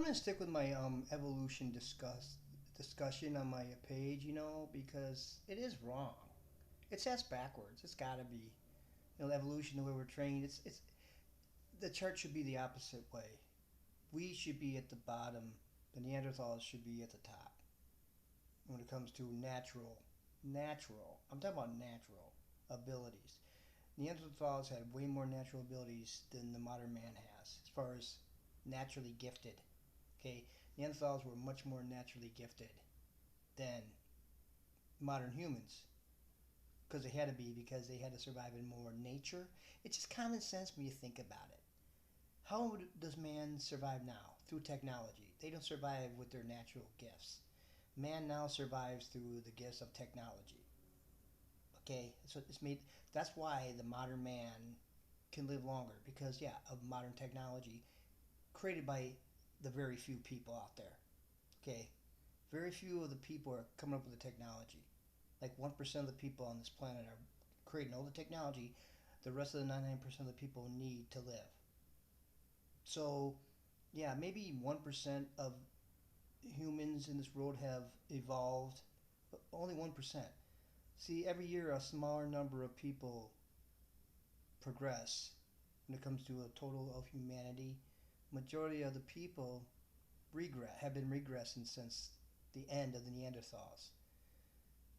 I'm gonna stick with my evolution discussion on my page, because it is wrong. It's ass backwards. It's got to be. Evolution, the way we're trained. It's the chart should be the opposite way. We should be at the bottom. The Neanderthals should be at the top when it comes to natural. I'm talking about natural abilities. Neanderthals had way more natural abilities than the modern man has, as far as naturally gifted. Okay, Neanderthals were much more naturally gifted than modern humans because they had to be because they had to survive in more nature. It's just common sense when you think about it. How does man survive now? Through technology. They don't survive with their natural gifts. Man now survives through the gifts of technology. Okay, so it's made. That's why the modern man can live longer because of modern technology created by the very few people out there. Okay, very few of the people are coming up with the technology. Like 1% of the people on this planet are creating all the technology. The rest of the 99% of the people need to live. So, yeah, maybe 1% of humans in this world have evolved, but only 1%. See, every year a smaller number of people progress when it comes to a total of humanity. Majority of the people have been regressing since the end of the Neanderthals.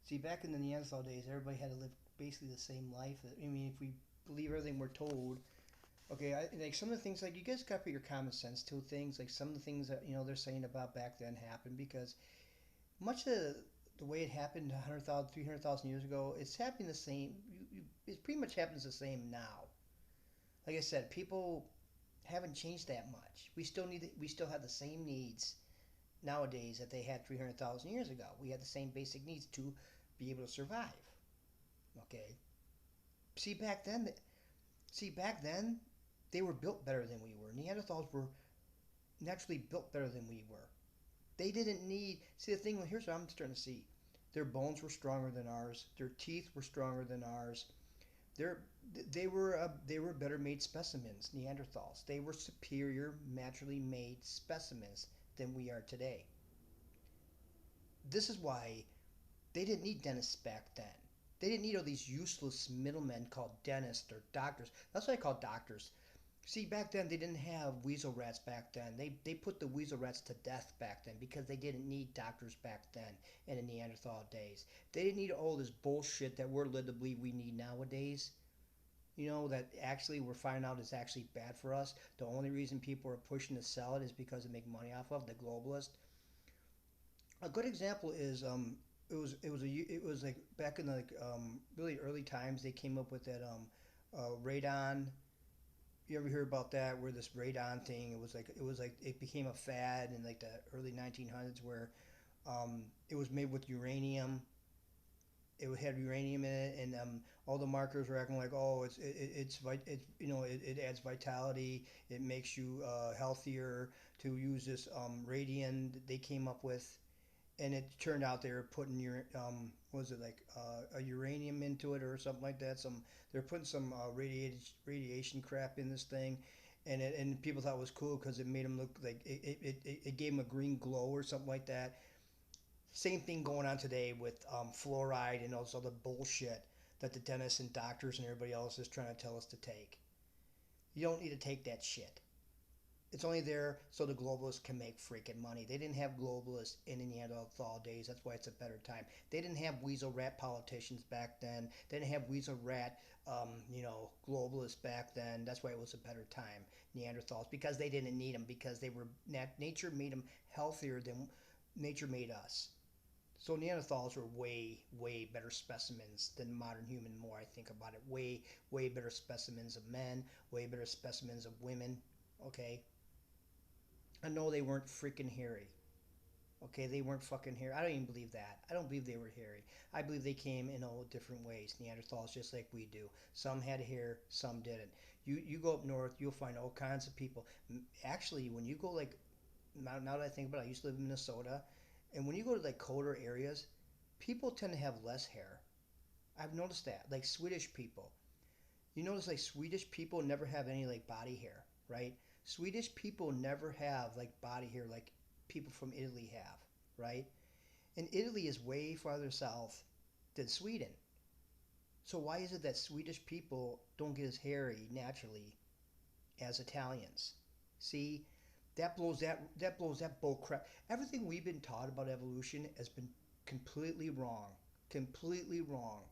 See, back in the Neanderthal days, everybody had to live basically the same life. I mean, if we believe everything we're told, okay, like some of the things, like you guys got to put your common sense to things. Like some of the things that they're saying about back then happened because much of the way it happened 100,000, 300,000 years ago, it's happening the same. It pretty much happens the same now. Like I said, people haven't changed that much. We still have the same needs nowadays that they had 300,000 years ago. We had the same basic needs to be able to survive. Okay. See back then, see back then, they were built better than we were. Neanderthals were naturally built better than we were. They didn't need. See the thing. Here's what I'm starting to see. Their bones were stronger than ours. Their teeth were stronger than ours. They're, they were better made specimens. Neanderthals. They were superior, naturally made specimens than we are today. This is why they didn't need dentists back then. They didn't need all these useless middlemen called dentists or doctors. That's what I call doctors. See, back then they didn't have weasel rats back then. They put the weasel rats to death back then because they didn't need doctors back then in the Neanderthal days. They didn't need all this bullshit that we're led to believe we need nowadays. That actually we're finding out is actually bad for us. The only reason people are pushing to sell it is because they make money off of the globalists. A good example is it was like back in the really early times they came up with that radon. You ever hear about that? Where this radon thing, it was like it became a fad in like the early 1900s, where it was made with uranium. It had uranium in it, and all the markers were acting like, oh, it adds vitality. It makes you healthier to use this radium that they came up with, and it turned out they were putting was it like a uranium into it or something like that. They're putting some radiation crap in this thing, and people thought it was cool because it made them look like it gave them a green glow or something like that. Same thing going on today with fluoride and all this other bullshit that the dentists and doctors and everybody else is trying to tell us to take. You don't need to take that shit. It's only there so the globalists can make freaking money. They didn't have globalists in the Neanderthal days. That's why it's a better time. They didn't have weasel rat politicians back then. They didn't have weasel rat, globalists back then. That's why it was a better time. Neanderthals, because they didn't need them, because they were nature made them healthier than nature made us. So Neanderthals were way, way better specimens than modern human. The more I think about it, way, way better specimens of men, way better specimens of women. Okay, I know they weren't freaking hairy. Okay, they weren't fucking hairy. I don't even believe that. I don't believe they were hairy. I believe they came in all different ways. Neanderthals, just like we do. Some had hair, some didn't. You go up north, you'll find all kinds of people. Actually, when you go like now that I think about it, I used to live in Minnesota, and when you go to like colder areas, people tend to have less hair. I've noticed that. Like Swedish people, you notice like Swedish people never have any like body hair, right? Swedish people never have like body hair like people from Italy have, right? And Italy is way farther south than Sweden. So why is it that Swedish people don't get as hairy naturally as Italians? See, that bull crap. Everything we've been taught about evolution has been completely wrong. Completely wrong.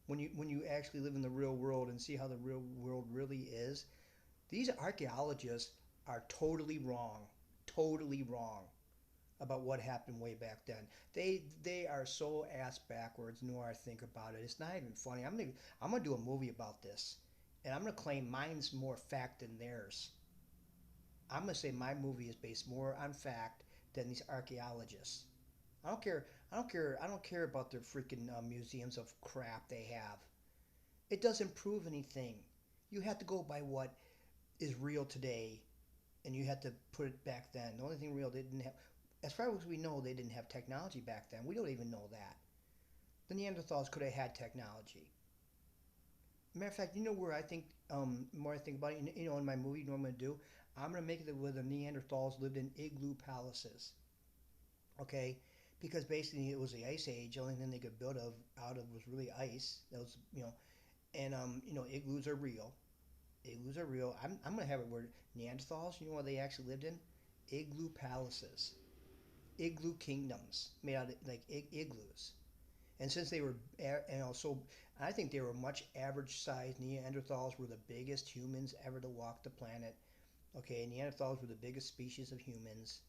When you actually live in the real world and see how the real world really is, these archaeologists are totally wrong. Totally wrong about what happened way back then. They are so ass backwards. The more I think about it, it's not even funny. I'm gonna do a movie about this, and I'm gonna claim mine's more fact than theirs. I'm gonna say my movie is based more on fact than these archaeologists. I don't care. I don't care. I don't care about their freaking museums of crap they have. It doesn't prove anything. You have to go by what is real today, and you have to put it back then. The only thing real they didn't have, as far as we know, they didn't have technology back then. We don't even know that. The Neanderthals could have had technology. Matter of fact, you know where I think, more I think about it, in my movie, you know what I'm going to do? I'm going to make it where the Neanderthals lived in igloo palaces, okay? Because basically it was the ice age. The only thing they could build out of was really ice. That was, and igloos are real. Igloos are real. I'm going to have it where Neanderthals, you know what they actually lived in? Igloo palaces, igloo kingdoms made out of like igloos. And since they were, so I think they were much average sized. Neanderthals were the biggest humans ever to walk the planet. Okay, Neanderthals were the biggest species of humans.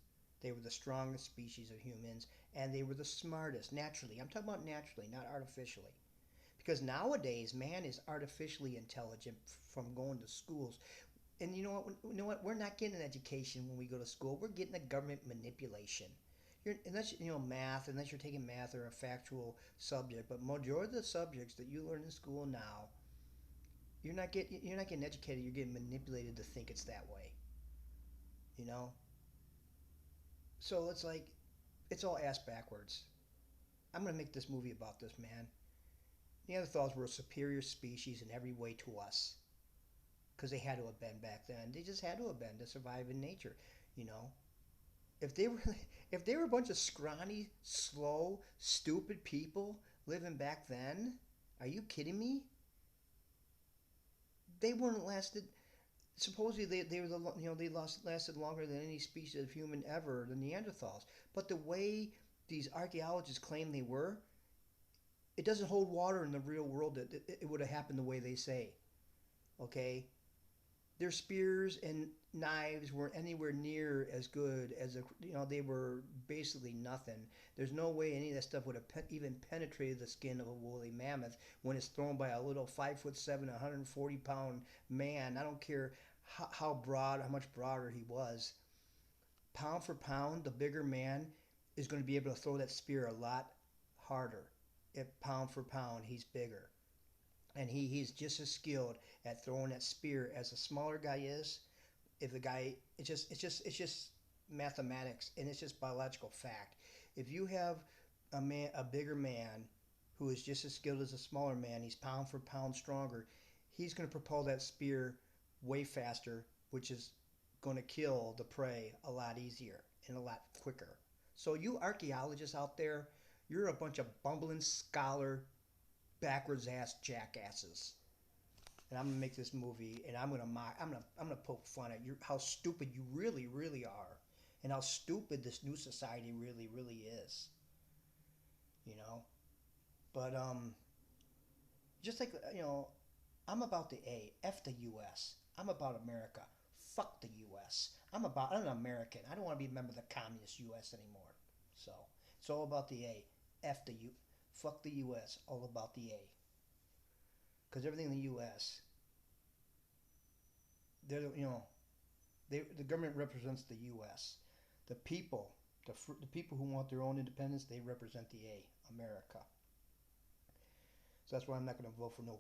They were the strongest species of humans, and they were the smartest naturally. I'm talking about naturally, not artificially. Because nowadays, man is artificially intelligent from going to schools. And you know what? We're not getting an education when we go to school. We're getting a government manipulation. Unless math, unless you're taking math or a factual subject, but majority of the subjects that you learn in school now, you're not getting educated. You're getting manipulated to think it's that way. You know. So it's like it's all ass backwards. I'm gonna make this movie about this man. Neanderthals were a superior species in every way to us because they had to have been back then. They just had to have been to survive in nature. You know, if they were if they were a bunch of scrawny, slow, stupid people living back then, are you kidding me? They wouldn't lasted. Supposedly they were they lasted longer than any species of human ever, the Neanderthals. But the way these archaeologists claim they were, it doesn't hold water in the real world that it would have happened the way they say. Okay, their spears and knives weren't anywhere near as good as they were basically nothing. There's no way any of that stuff would have even penetrated the skin of a woolly mammoth when it's thrown by a little 5'7", 140-pound man. I don't care how much broader he was. Pound for pound, the bigger man is going to be able to throw that spear a lot harder. If pound for pound, he's bigger, and he's just as skilled at throwing that spear as the smaller guy is. If the guy, it's just mathematics, and it's just biological fact. If you have a bigger man who is just as skilled as a smaller man, he's pound for pound stronger. He's going to propel that spear way faster, which is going to kill the prey a lot easier and a lot quicker. So you archaeologists out there, you're a bunch of bumbling scholar backwards ass jackasses. And I'm gonna make this movie, and I'm gonna mock. I'm gonna poke fun at how stupid you really, really are, and how stupid this new society really, really is. You know, but just like I'm about the A. F the U.S. I'm about America. Fuck the U.S. I'm an American. I don't want to be a member of the communist U.S. anymore. So it's all about the A. F the U. Fuck the U.S. All about the A. Because everything in the U.S. they're the government represents the U.S. The people, the people who want their own independence, they represent the A, America. So that's why I'm not going to vote for no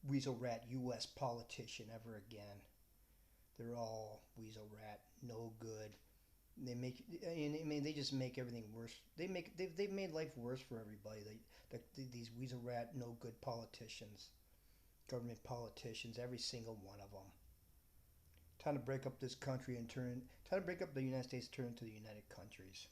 weasel rat U.S. politician ever again. They're all weasel rat, no good. They make, I mean, they just make everything worse. They've made life worse for everybody. These weasel rat, no good politicians, government politicians, every single one of them. trying to break up this country and trying to break up the United States, turn into the United Countries.